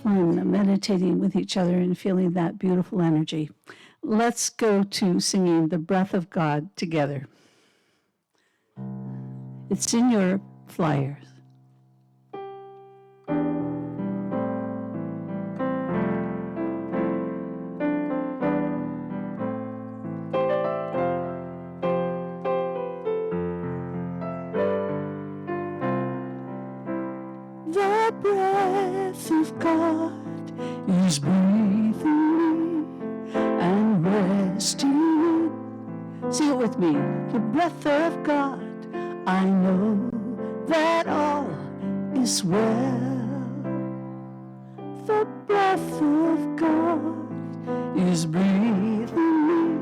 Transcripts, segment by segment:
fun meditating with each other and feeling that beautiful energy. Let's go to singing The Breath of God together. It's in your flyers. The breath of God is breathing me and resting. Sing it with me. The breath of God, I know that all is well. The breath of God is breathing me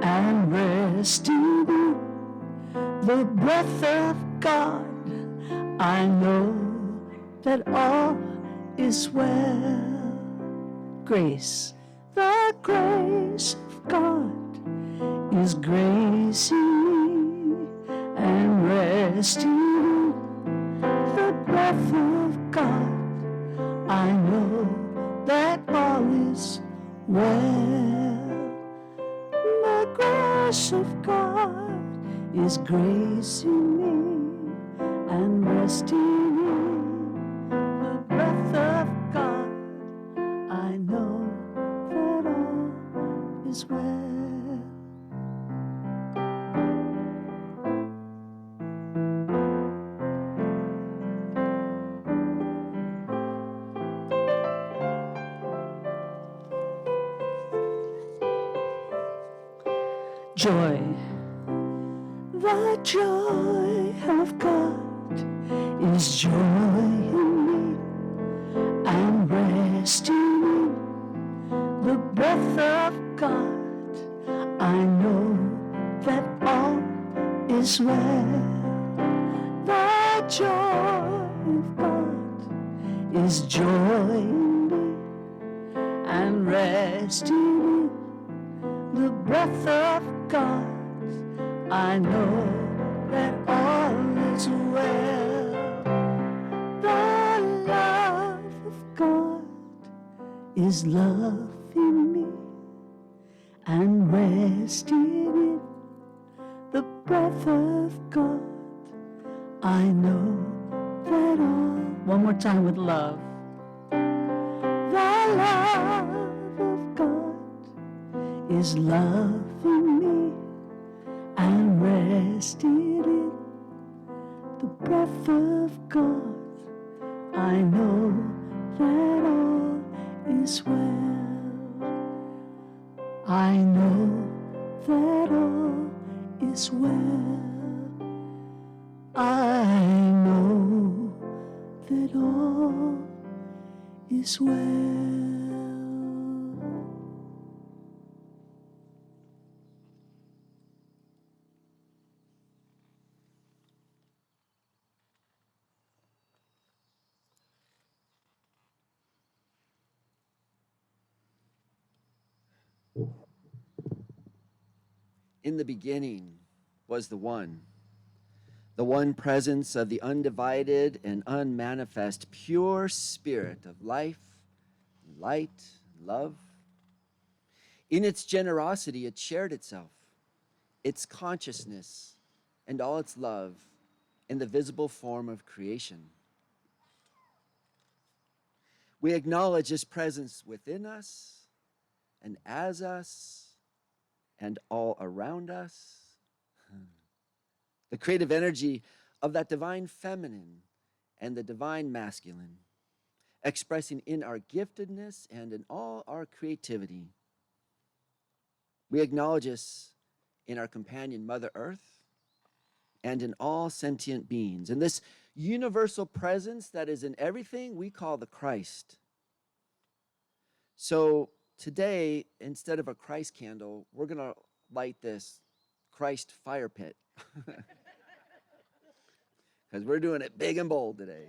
and resting me. The breath of God, I know that all is well. Grace, the grace of God is gracing me and resting me. The breath of God, I know that all is well. The grace of God is gracing me and resting me. The breath of God, I know that all is well. Joy, the joy of God is joy in me and resting in the breath of God. I know that all is well. The joy of God is joy in me and resting in the breath of God. I know that all is well. The love of God is love in me and resting in the breath of God. I know that all. One more time with love. The love of God is love in me and resting in the breath of God. I know that all is well. I know that all is well. I know that all is well. In the beginning was the one presence of the undivided and unmanifest pure spirit of life, light, love. In its generosity, it shared itself, its consciousness, and all its love in the visible form of creation. We acknowledge this presence within us and as us and all around us. The creative energy of that divine feminine and the divine masculine, expressing in our giftedness and in all our creativity. We acknowledge this in our companion Mother Earth and in all sentient beings. And this universal presence that is in everything we call the Christ. So today, instead of a Christ candle, we're going to light this Christ fire pit. Because we're doing it big and bold today.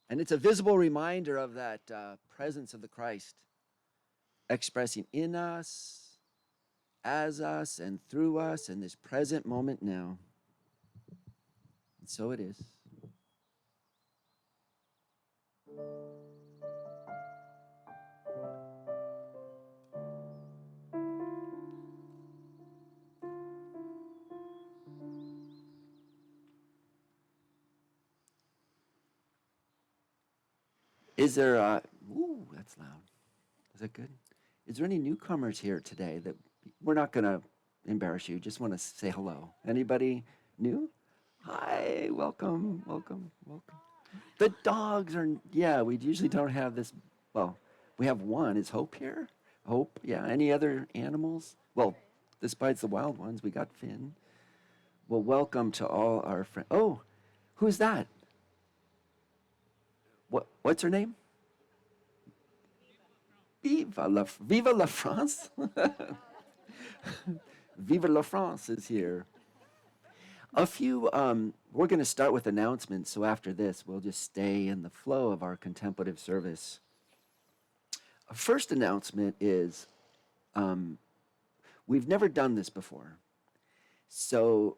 And it's a visible reminder of that presence of the Christ expressing in us, as us, and through us in this present moment now. And so it is. Is there, ooh, that's loud. Is that good? Is there any newcomers here today that we're not going to embarrass you? Just want to say hello. Anybody new? Hi, welcome, welcome, welcome. The dogs are, yeah, we usually don't have this. Well, we have one. Is Hope here? Hope, yeah. Any other animals? Well, despite the wild ones, we got Finn. Well, welcome to all our friends. Oh, who's that? What's her name? Viva la France. Viva la France is here. We're going to start with announcements. So after this, we'll just stay in the flow of our contemplative service. Our first announcement is we've never done this before. So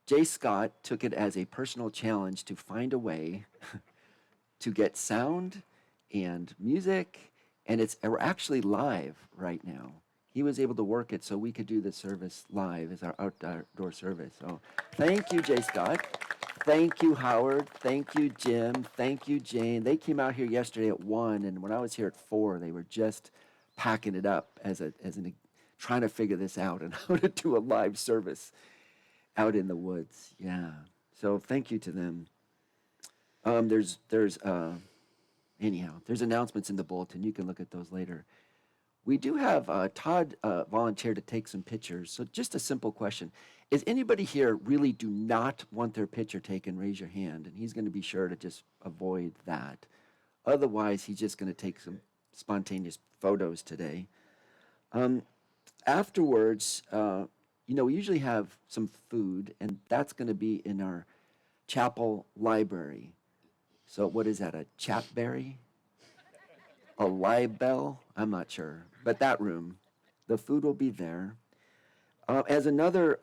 Jay Scott took it as a personal challenge to find a way to get sound and music, and we're actually live right now. He was able to work it so we could do the service live as our outdoor service. So thank you, Jay Scott. Thank you, Howard. Thank you, Jim. Thank you, Jane. They came out here yesterday at 1, and when I was here at 4, they were just packing it up trying to figure this out and how to do a live service out in the woods. Yeah. So thank you to them. There's announcements in the bulletin. You can look at those later. We do have Todd volunteered to take some pictures. So just a simple question. Is anybody here really do not want their picture taken? Raise your hand. And he's going to be sure to just avoid that. Otherwise, he's just going to take some spontaneous photos today. Afterwards, we usually have some food, and that's going to be in our chapel library. So what is that, a chapberry? A libel? I'm not sure. But that room, the food will be there. As another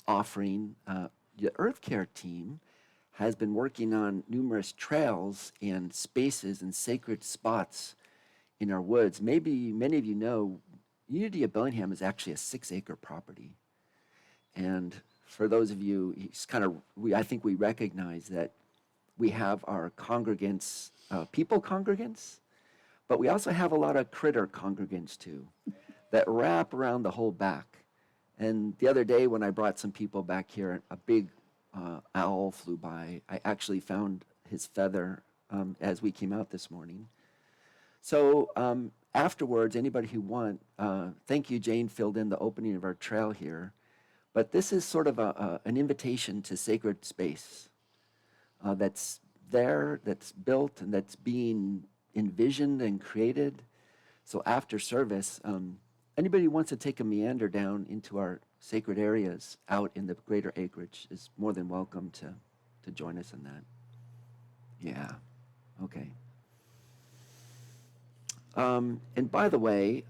offering, the Earth Care team has been working on numerous trails and spaces and sacred spots in our woods. Maybe many of you know, Unity of Bellingham is actually a 6-acre property. And for those of you, I think we recognize that we have our congregants, people congregants, but we also have a lot of critter congregants too that wrap around the whole back. And the other day when I brought some people back here, a big owl flew by. I actually found his feather as we came out this morning. So afterwards, anybody who wants, thank you, Jane filled in the opening of our trail here. But this is sort of an invitation to sacred space that's there, that's built, and that's being envisioned and created. So after service, anybody who wants to take a meander down into our sacred areas out in the greater acreage is more than welcome to join us in that. Yeah, okay. And by the way,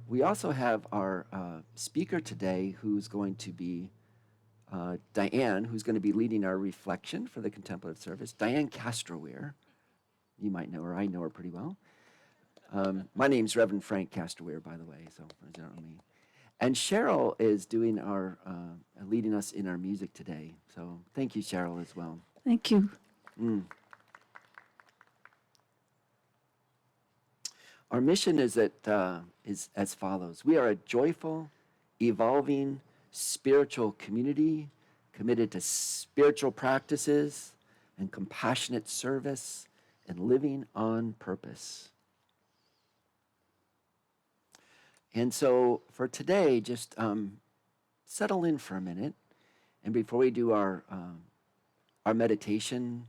we also have our speaker today who's going to be Dyann, who's going to be leading our reflection for the contemplative service. Dyann Castro-Wehr. You might know her. I know her pretty well. My name's Reverend Frank Castro-Wehr, by the way, so you don't know me. And Cheryl is doing leading us in our music today. So thank you, Cheryl, as well. Thank you. Our mission is as follows. We are a joyful, evolving, spiritual community committed to spiritual practices and compassionate service and living on purpose. And so for today, just settle in for a minute. And before we do our meditation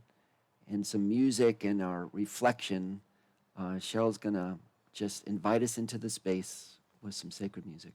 and some music and our reflection, Cheryl's going to just invite us into the space with some sacred music.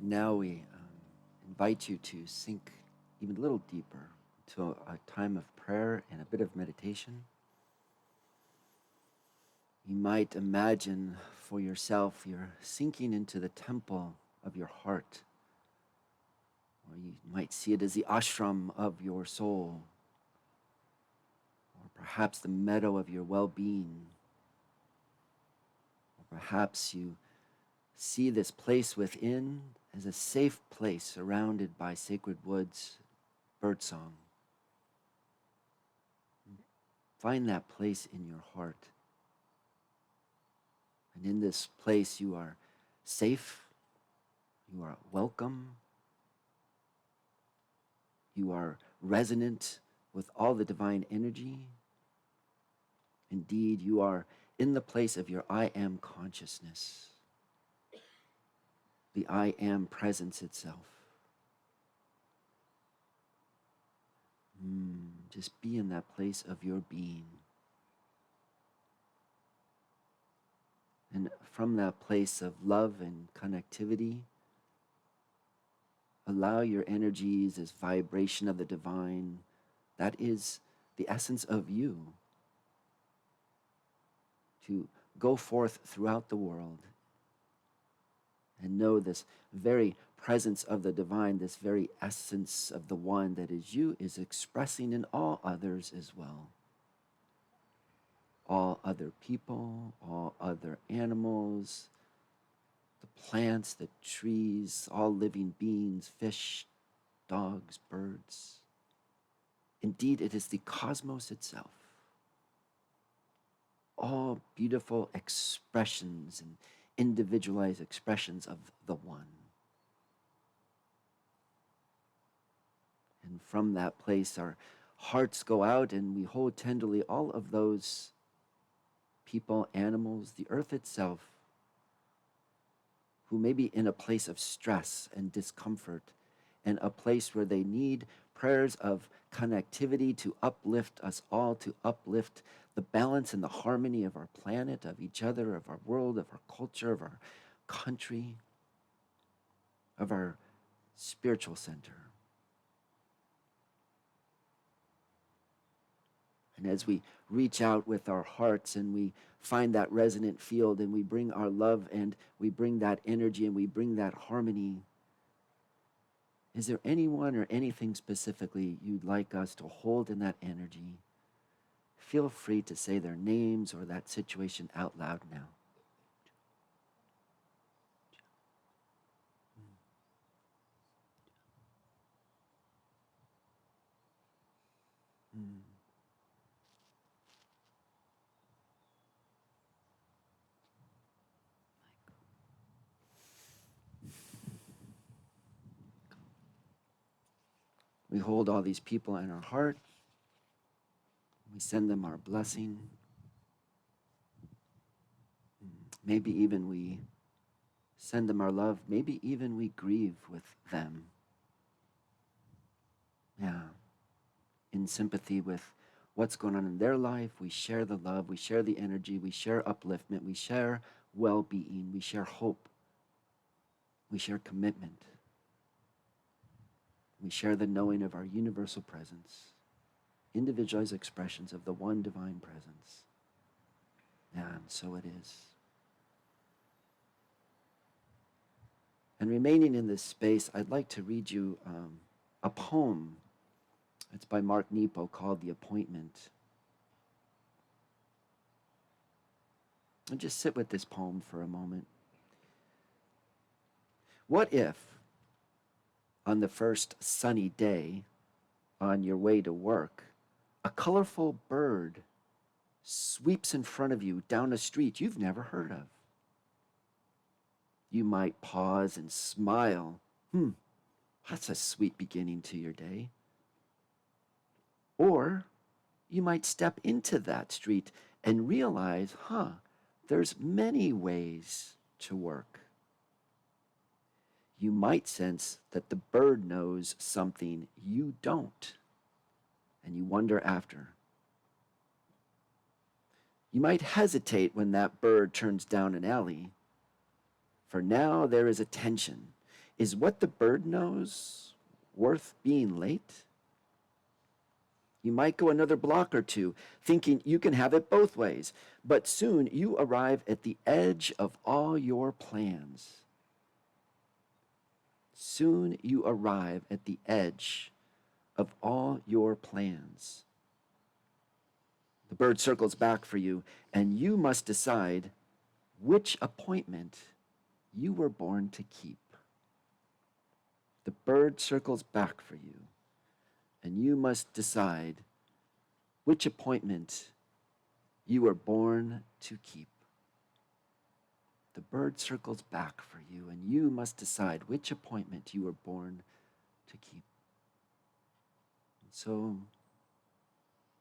Now we invite you to sink even a little deeper to a time of prayer and a bit of meditation. You might imagine for yourself you're sinking into the temple of your heart, or you might see it as the ashram of your soul, or perhaps the meadow of your well-being, or perhaps you see this place within as a safe place surrounded by sacred woods, birdsong. Find that place in your heart. And in this place you are safe, you are welcome, you are resonant with all the divine energy. Indeed, you are in the place of your I am consciousness, the I am presence itself. Just be in that place of your being. And from that place of love and connectivity, allow your energies as vibration of the divine. That is the essence of you, to go forth throughout the world and know this very presence of the divine, this very essence of the one that is you, is expressing in all others as well. All other people, all other animals, the plants, the trees, all living beings, fish, dogs, birds. Indeed, it is the cosmos itself. All beautiful expressions and individualized expressions of the one. And from that place, our hearts go out and we hold tenderly all of those people, animals, the earth itself, who may be in a place of stress and discomfort, and a place where they need prayers of connectivity to uplift us all, to uplift the balance and the harmony of our planet, of each other, of our world, of our culture, of our country, of our spiritual center. And as we reach out with our hearts and we find that resonant field and we bring our love and we bring that energy and we bring that harmony, is there anyone or anything specifically you'd like us to hold in that energy? Feel free to say their names or that situation out loud now. We hold all these people in our heart. We send them our blessing. Maybe even we send them our love. Maybe even we grieve with them. Yeah. In sympathy with what's going on in their life. We share the love. We share the energy. We share upliftment. We share well-being. We share hope. We share commitment. We share the knowing of our universal presence, individualized expressions of the one divine presence. And so it is. And remaining in this space, I'd like to read you a poem. It's by Nepo called The Appointment. And just sit with this poem for a moment. What if, on the first sunny day, on your way to work, a colorful bird sweeps in front of you down a street you've never heard of? You might pause and smile. That's a sweet beginning to your day. Or you might step into that street and realize, there's many ways to work. You might sense that the bird knows something you don't, and you wonder after. You might hesitate when that bird turns down an alley, for now there is a tension Is what the bird knows worth being late? You might go another block or two, thinking you can have it both ways, but soon you arrive at the edge of all your plans. Soon you arrive at the edge of all your plans. The bird circles back for you, and you must decide which appointment you were born to keep. The bird circles back for you, and you must decide which appointment you were born to keep. The bird circles back for you, and you must decide which appointment you were born to keep. And so,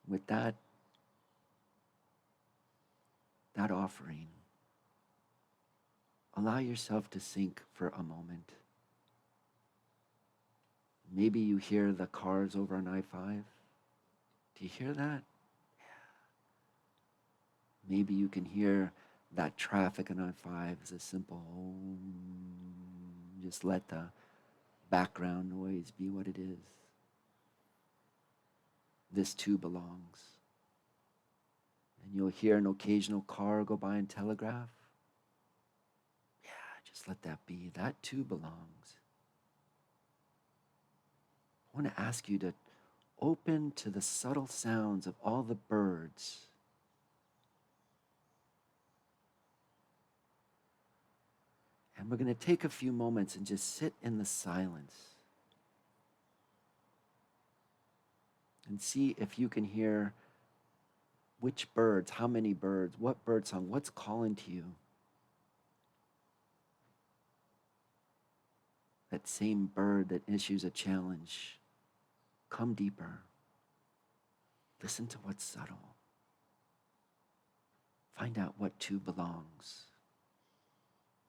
with that offering, allow yourself to sink for a moment. Maybe you hear the cars over on I-5. Do you hear that? Maybe you can hear that traffic on I-5 as a simple just let the background noise be what it is. This too belongs. And you'll hear an occasional car go by and telegraph. Yeah, just let that be. That too belongs. I want to ask you to open to the subtle sounds of all the birds. And we're going to take a few moments and just sit in the silence and see if you can hear which birds, how many birds, what bird song, what's calling to you. That same bird that issues a challenge. Come deeper. Listen to what's subtle. Find out what too belongs.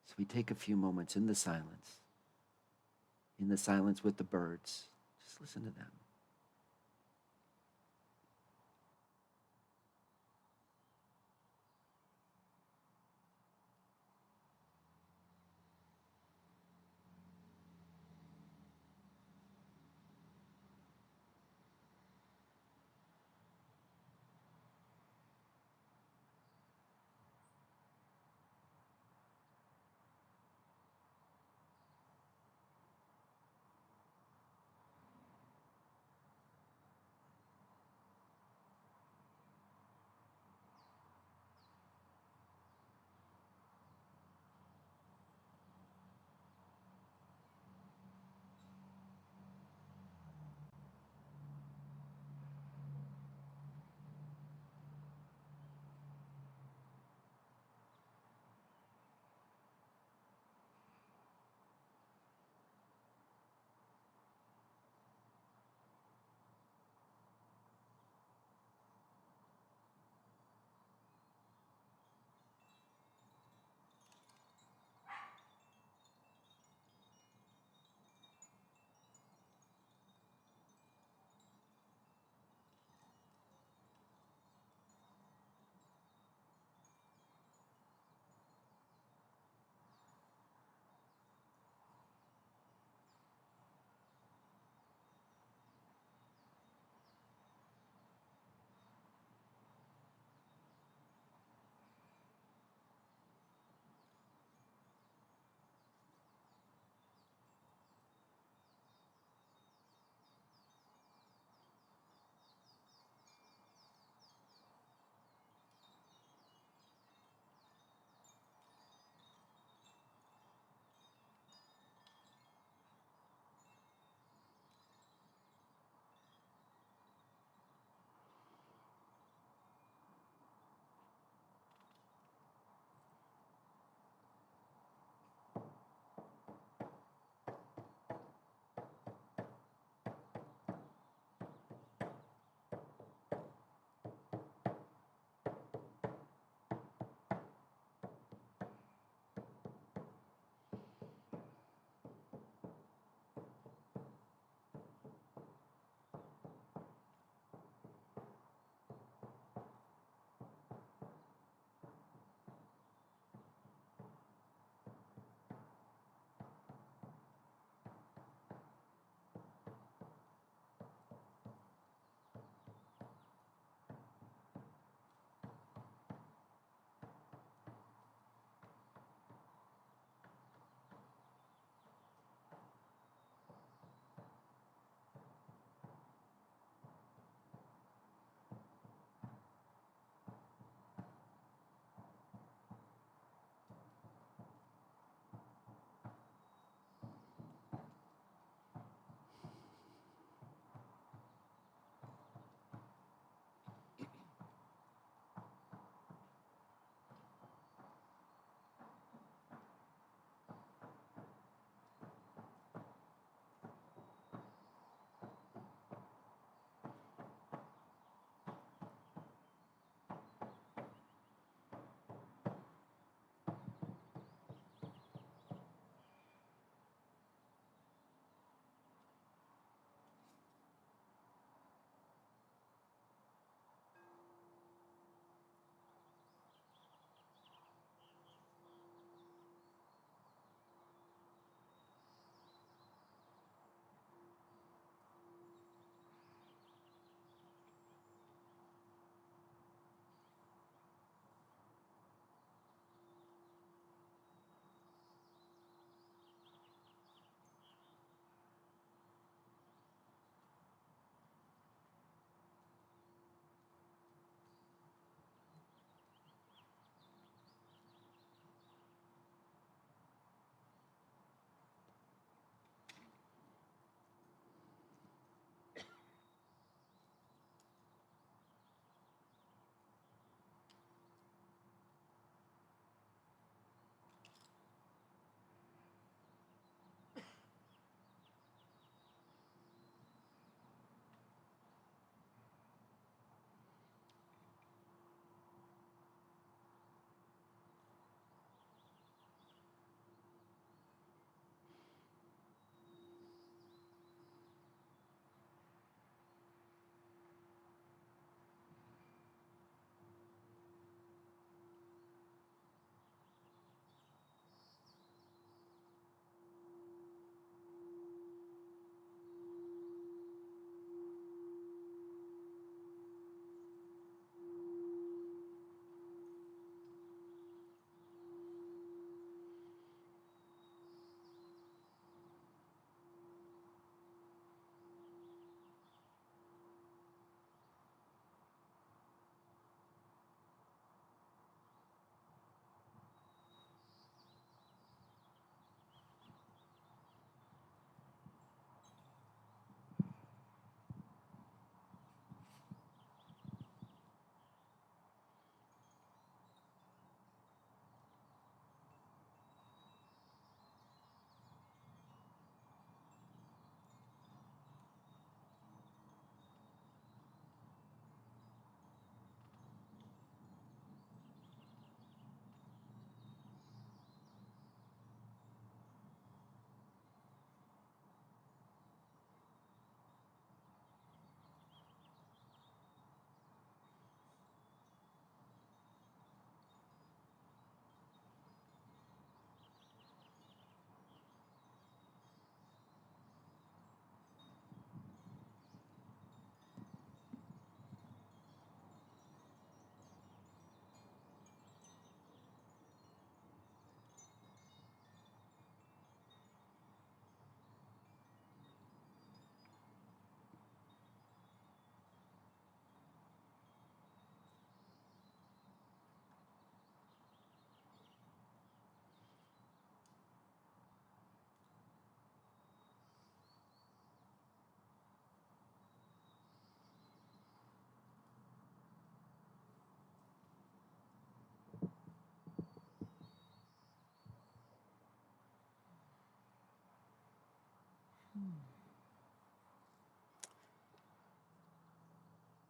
So we take a few moments in the silence with the birds. Just listen to them.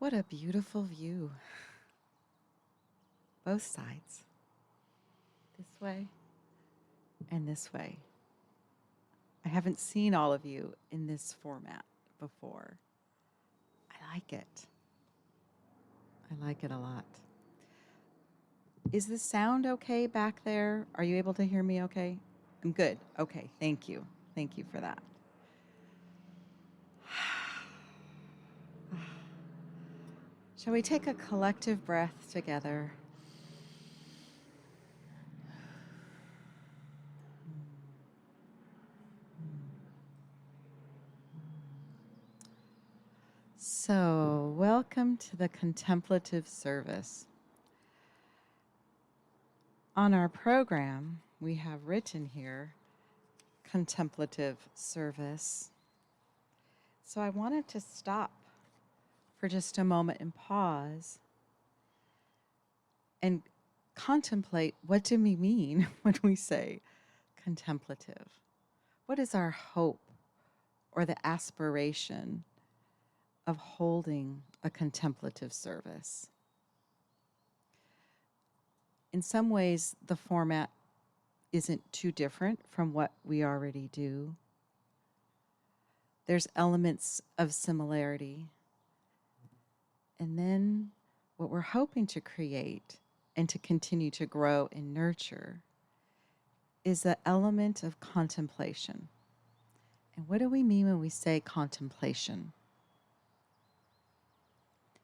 What a beautiful view. Both sides. This way and this way. I haven't seen all of you in this format before. I like it. I like it a lot. Is the sound okay back there? Are you able to hear me okay? I'm good. Okay, thank you. Thank you for that. Shall we take a collective breath together? So, welcome to the contemplative service. On our program, we have written here, contemplative service. So I wanted to stop for just a moment and pause and contemplate, what do we mean when we say contemplative? What is our hope or the aspiration of holding a contemplative service? In some ways, the format isn't too different from what we already do. There's elements of similarity. And then what we're hoping to create and to continue to grow and nurture is the element of contemplation. And what do we mean when we say contemplation?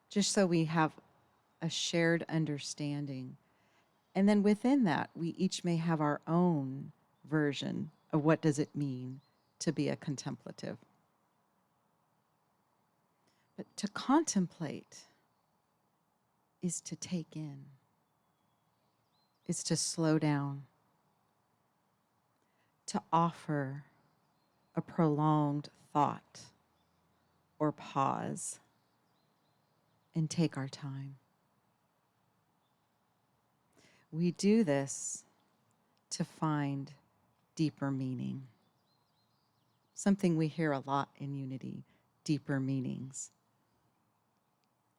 Just so we have a shared understanding. And then within that, we each may have our own version of what does it mean to be a contemplative. But to contemplate is to take in, is to slow down, to offer a prolonged thought or pause and take our time. We do this to find deeper meaning. Something we hear a lot in Unity, deeper meanings.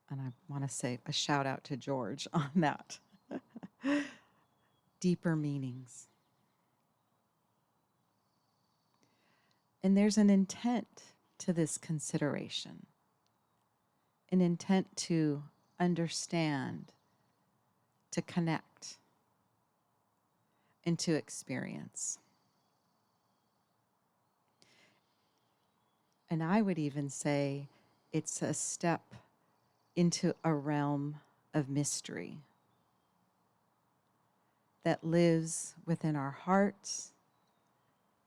And I want to say a shout out to George on that. Deeper meanings. And there's an intent to this consideration, an intent to understand, to connect, and to experience. And I would even say it's a step into a realm of mystery that lives within our hearts,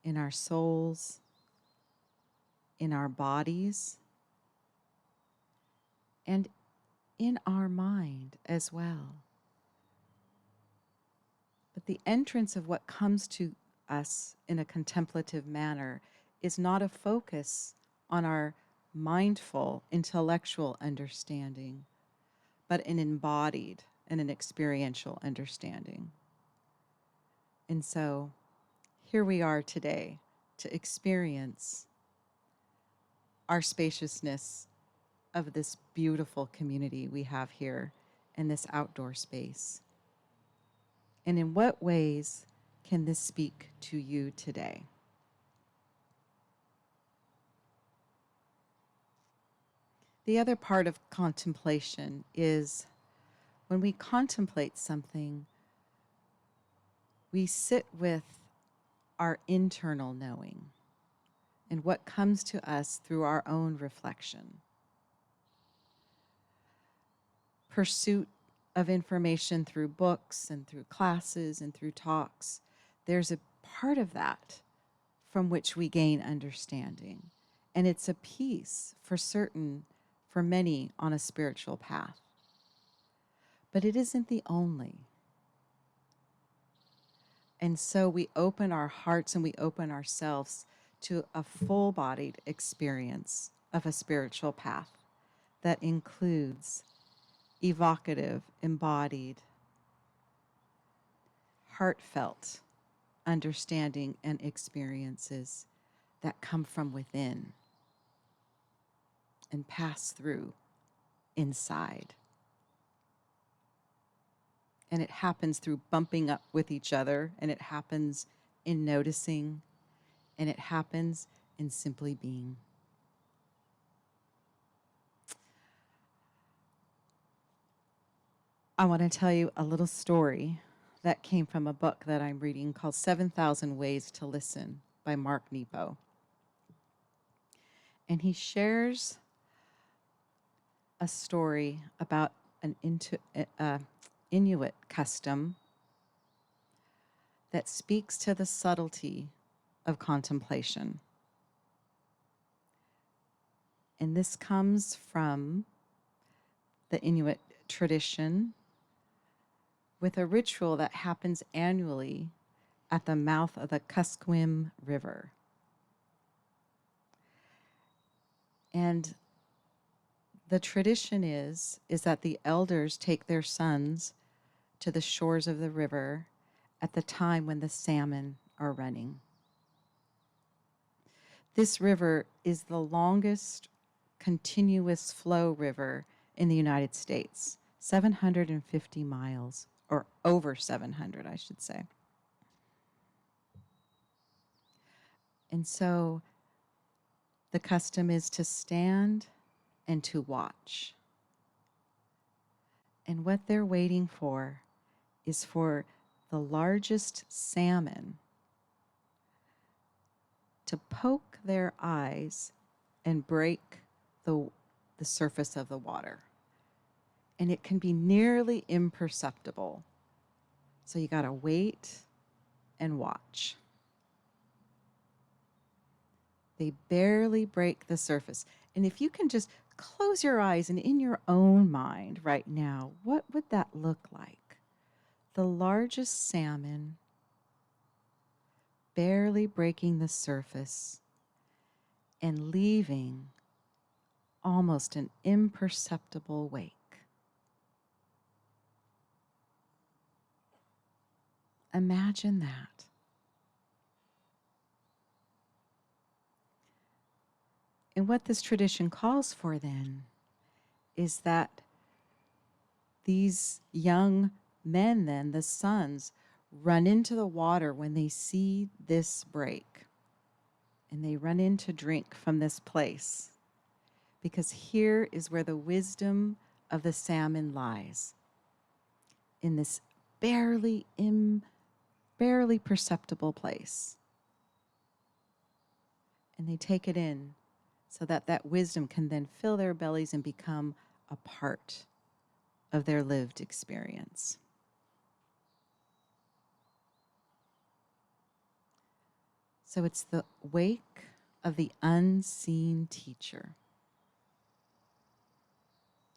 in our souls, in our bodies, and in our mind as well. But the entrance of what comes to us in a contemplative manner is not a focus on our mindful, intellectual understanding, but an embodied and an experiential understanding. And so here we are today to experience our spaciousness of this beautiful community we have here in this outdoor space. And in what ways can this speak to you today? The other part of contemplation is when we contemplate something, we sit with our internal knowing and what comes to us through our own reflection. Pursuit of information through books and through classes and through talks, there's a part of that from which we gain understanding. And it's a piece for certain, for many on a spiritual path. But it isn't the only. And so we open our hearts and we open ourselves to a full-bodied experience of a spiritual path that includes evocative, embodied, heartfelt understanding and experiences that come from within and pass through inside. And it happens through bumping up with each other, and it happens in noticing, and it happens in simply being. I want to tell you a little story that came from a book that I'm reading called 7,000 Ways to Listen by Mark Nepo. And he shares a story about an Inuit custom that speaks to the subtlety of contemplation. And this comes from the Inuit tradition with a ritual that happens annually at the mouth of the Kuskokwim River. And the tradition is that the elders take their sons to the shores of the river at the time when the salmon are running. This river is the longest continuous flow river in the United States, 750 miles, or over 700, I should say. And so the custom is to stand and to watch. And what they're waiting for is for the largest salmon to poke their eyes and break the surface of the water. And it can be nearly imperceptible. So you got to wait and watch. They barely break the surface. And if you can just close your eyes and in your own mind right now, what would that look like? The largest salmon barely breaking the surface and leaving almost an imperceptible wake. Imagine that. And what this tradition calls for then is that these young men then, the sons, run into the water when they see this break. And they run in to drink from this place. Because here is where the wisdom of the salmon lies. In this barely perceptible place. And they take it in so that that wisdom can then fill their bellies and become a part of their lived experience. So it's the wake of the unseen teacher.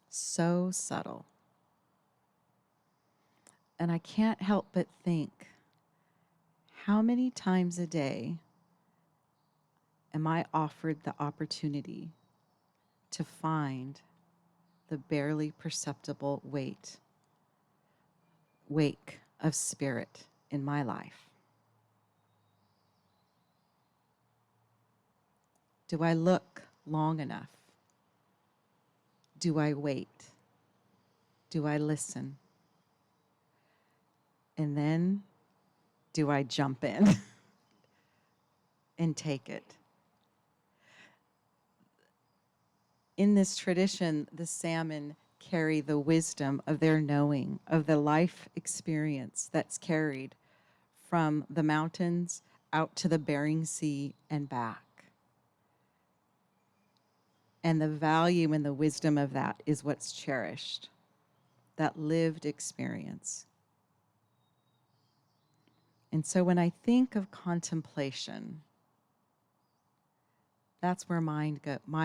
So subtle. And I can't help but think, how many times a day am I offered the opportunity to find the barely perceptible wake of spirit in my life? Do I look long enough? Do I wait? Do I listen? And then, do I jump in and take it? In this tradition, the salmon carry the wisdom of their knowing, of the life experience that's carried from the mountains out to the Bering Sea and back. And the value and the wisdom of that is what's cherished, that lived experience. And so when I think of contemplation, that's where my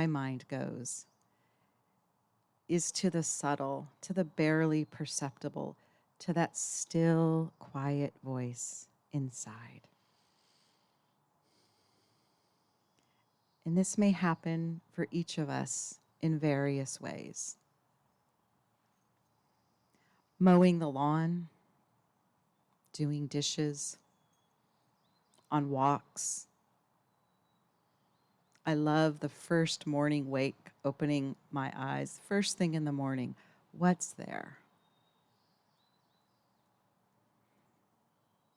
mind goes, is to the subtle, to the barely perceptible, to that still, quiet voice inside. And this may happen for each of us in various ways. Mowing the lawn, doing dishes, on walks, I love the first morning wake, opening my eyes, first thing in the morning. What's there?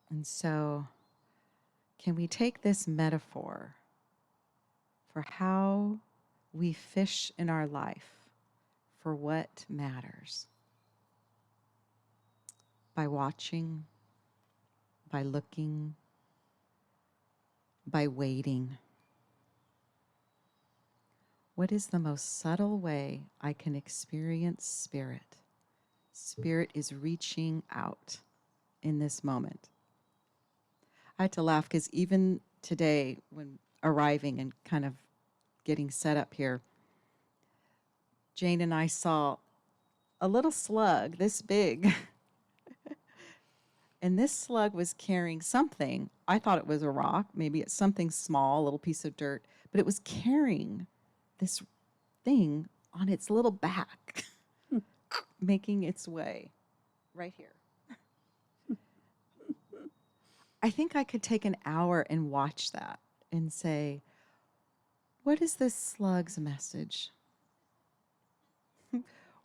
And so, can we take this metaphor for how we fish in our life for what matters? By watching, by looking, by waiting. What is the most subtle way I can experience spirit? Spirit is reaching out in this moment. I had to laugh because even today, when arriving and kind of getting set up here, Jane and I saw a little slug this big. And this slug was carrying something. I thought it was a rock. Maybe it's something small, a little piece of dirt. But it was carrying this thing on its little back, making its way right here. I think I could take an hour and watch that and say, what is this slug's message?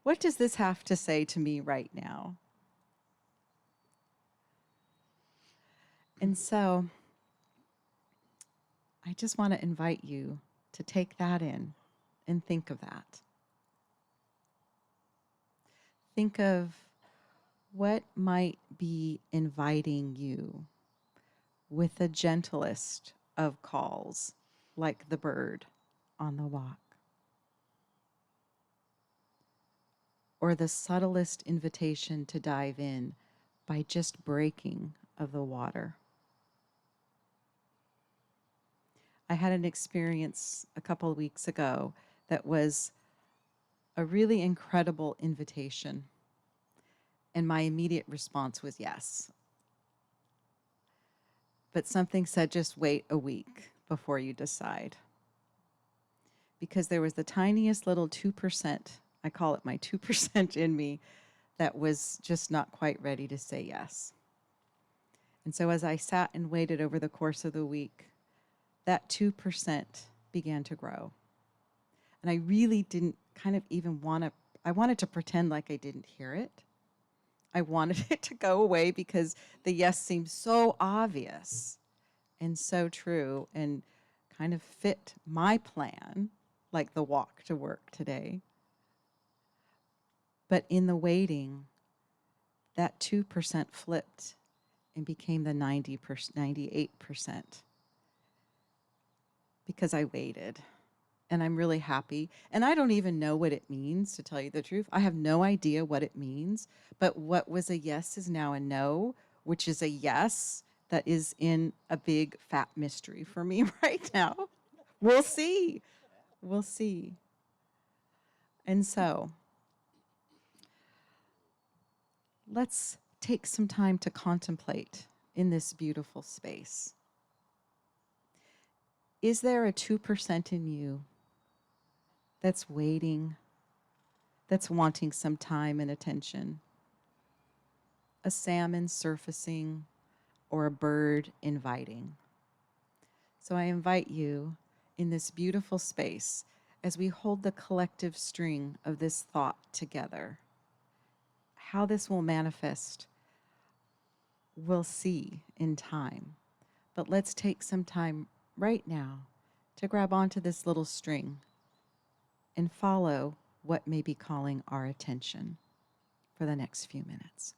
What does this have to say to me right now? And so I just want to invite you to take that in and think of that. Think of what might be inviting you with the gentlest of calls, like the bird on the walk, or the subtlest invitation to dive in by just breaking of the water. I had an experience a couple of weeks ago that was a really incredible invitation, and my immediate response was yes. But something said, just wait a week before you decide. Because there was the tiniest little 2%, I call it my 2% in me, that was just not quite ready to say yes. And so as I sat and waited over the course of the week, that 2% began to grow. And I really didn't kind of even I wanted to pretend like I didn't hear it. I wanted it to go away because the yes seemed so obvious and so true and kind of fit my plan, like the walk to work today. But in the waiting, that 2% flipped and became the 98% because I waited. And I'm really happy. And I don't even know what it means, to tell you the truth. I have no idea what it means. But what was a yes is now a no, which is a yes that is in a big fat mystery for me right now. We'll see. We'll see. And so let's take some time to contemplate in this beautiful space. Is there a 2% in you that's waiting, that's wanting some time and attention? A salmon surfacing or a bird inviting? So I invite you in this beautiful space as we hold the collective string of this thought together. How this will manifest, we'll see in time. But let's take some time right now to grab onto this little string and follow what may be calling our attention for the next few minutes.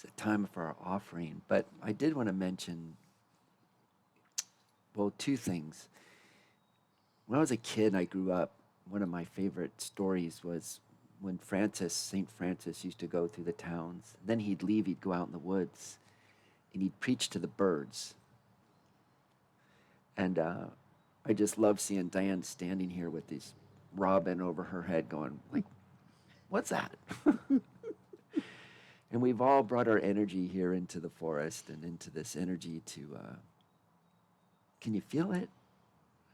It's a time for our offering. But I did want to mention, well, two things. When I was a kid, I grew up, one of my favorite stories was when St. Francis used to go through the towns. Then he'd leave, he'd go out in the woods, and he'd preach to the birds. And I just love seeing Dyann standing here with this robin over her head going, like, what's that? And we've all brought our energy here into the forest and into this energy to, can you feel it?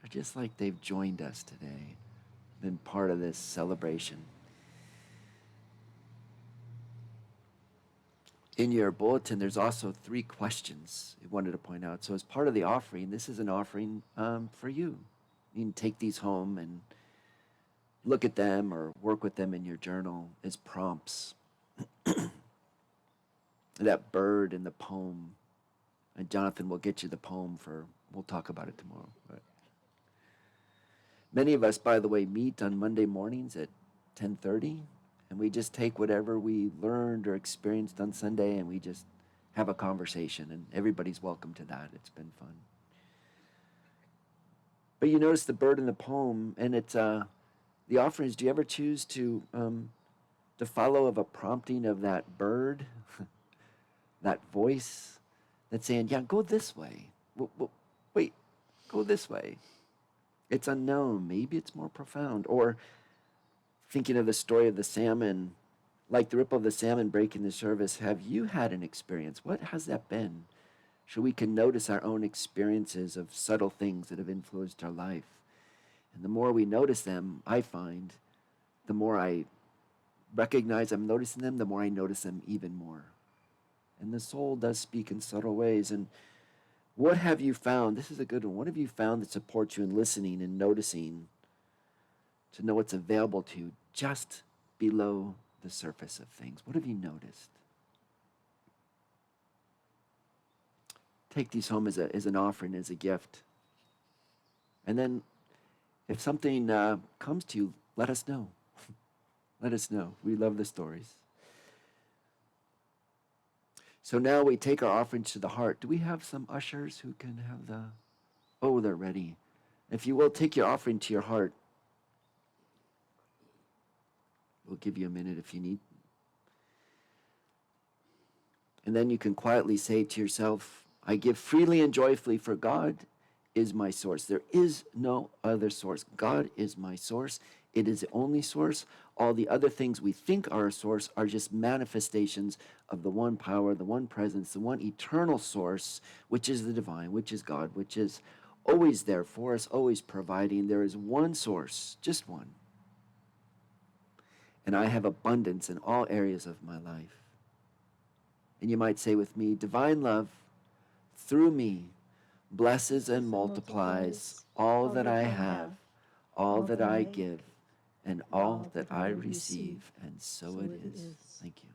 They're just like they've joined us today, been part of this celebration. In your bulletin, there's also 3 questions I wanted to point out. So as part of the offering, this is an offering for you. You can take these home and look at them or work with them in your journal as prompts. That bird in the poem, and Jonathan will get you the poem we'll talk about it tomorrow. But many of us, by the way, meet on Monday mornings at 10:30, and we just take whatever we learned or experienced on Sunday and we just have a conversation, and everybody's welcome to that. It's been fun. But you notice the bird in the poem, and it's the offerings. Do you ever choose to follow of a prompting of that bird, that voice that's saying, yeah, go this way. Wait, go this way. It's unknown. Maybe it's more profound. Or thinking of the story of the salmon, like the ripple of the salmon breaking the surface, have you had an experience? What has that been? So we can notice our own experiences of subtle things that have influenced our life. And the more we notice them, I find, the more I recognize I'm noticing them, the more I notice them even more. And the soul does speak in subtle ways. And what have you found? This is a good one. What have you found that supports you in listening and noticing to know what's available to you just below the surface of things? What have you noticed? Take these home as an offering, as a gift. And then if something comes to you, let us know. Let us know. We love the stories. So now we take our offerings to the heart. Do we have some ushers who can have the... Oh, they're ready. If you will, take your offering to your heart. We'll give you a minute if you need. And then you can quietly say to yourself, I give freely and joyfully, for God is my source. There is no other source. God is my source. It is the only source. All the other things we think are a source are just manifestations of the one power, the one presence, the one eternal source, which is the divine, which is God, which is always there for us, always providing. There is one source, just one. And I have abundance in all areas of my life. And you might say with me, divine love through me blesses and multiplies all that I have, all that I give, and all that I receive. And so it is. Thank you.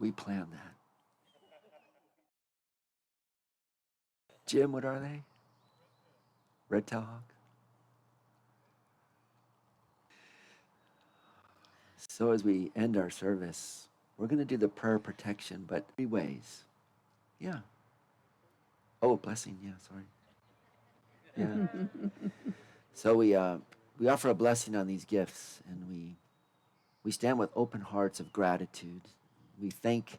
We planned that. Jim, what are they? Red-tailed hawk? So as we end our service, we're going to do the prayer protection, but 3 ways. Yeah. Oh, blessing. Yeah, sorry. Yeah. So we offer a blessing on these gifts, and we stand with open hearts of gratitude. We thank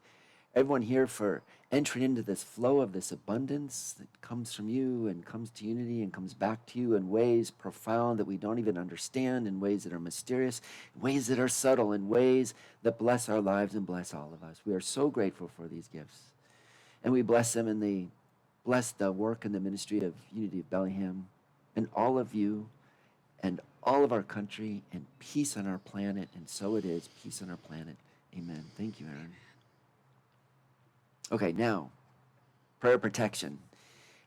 everyone here for entering into this flow of this abundance that comes from you and comes to Unity and comes back to you in ways profound that we don't even understand, in ways that are mysterious, in ways that are subtle, in ways that bless our lives and bless all of us. We are so grateful for these gifts. And we bless them, and they bless the work and the ministry of Unity of Bellingham and all of you and all of our country, and peace on our planet. And so it is, peace on our planet. Amen. Thank you, Aaron. Okay, now, prayer protection.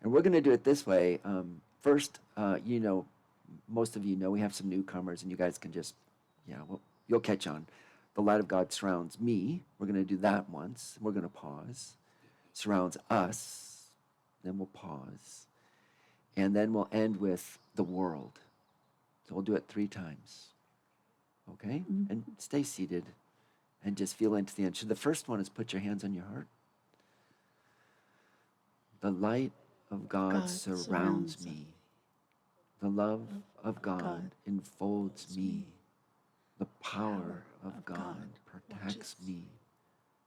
And we're going to do it this way. First, most of you know we have some newcomers, and you guys can just, you'll catch on. The light of God surrounds me. We're going to do that once. We're going to pause. Surrounds us. Then we'll pause. And then we'll end with the world. So we'll do it 3 times. Okay? Mm-hmm. And stay seated and just feel into the end. So the first one is put your hands on your heart. The light of God surrounds me. The love of God enfolds me. The power of God protects me.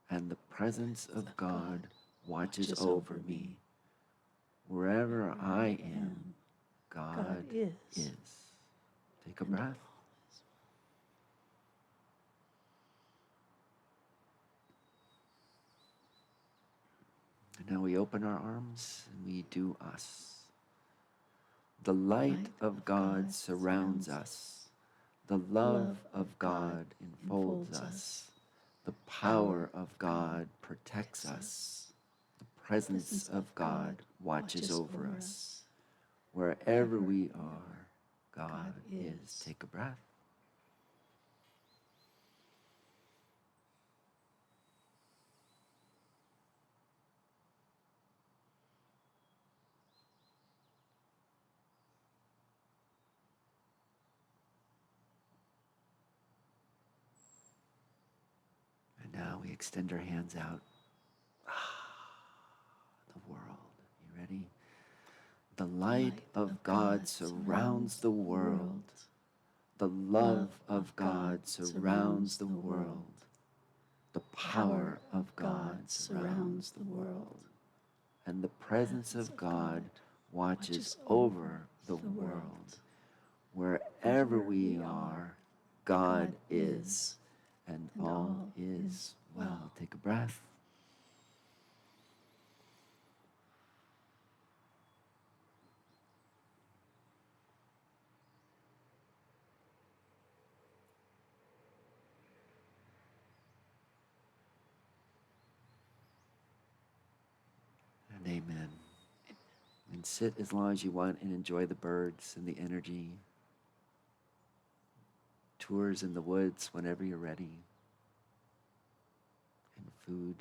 And the presence of God watches over me. Wherever I am, God is. Take a breath. And now we open our arms and we do us. The light of God surrounds us. The love of God enfolds us. The power of God protects us. The presence of God watches over us. Wherever we are, God is. Take a breath. And now we extend our hands out. The world. You ready? The light of God surrounds the world. The love of God surrounds the world. The power of God surrounds the world. And the presence of God watches over the world. Wherever we are, God is, and all is well. Take a breath. And amen. And sit as long as you want and enjoy the birds and the energy. Tours in the woods whenever you're ready. And food.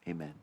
Amen.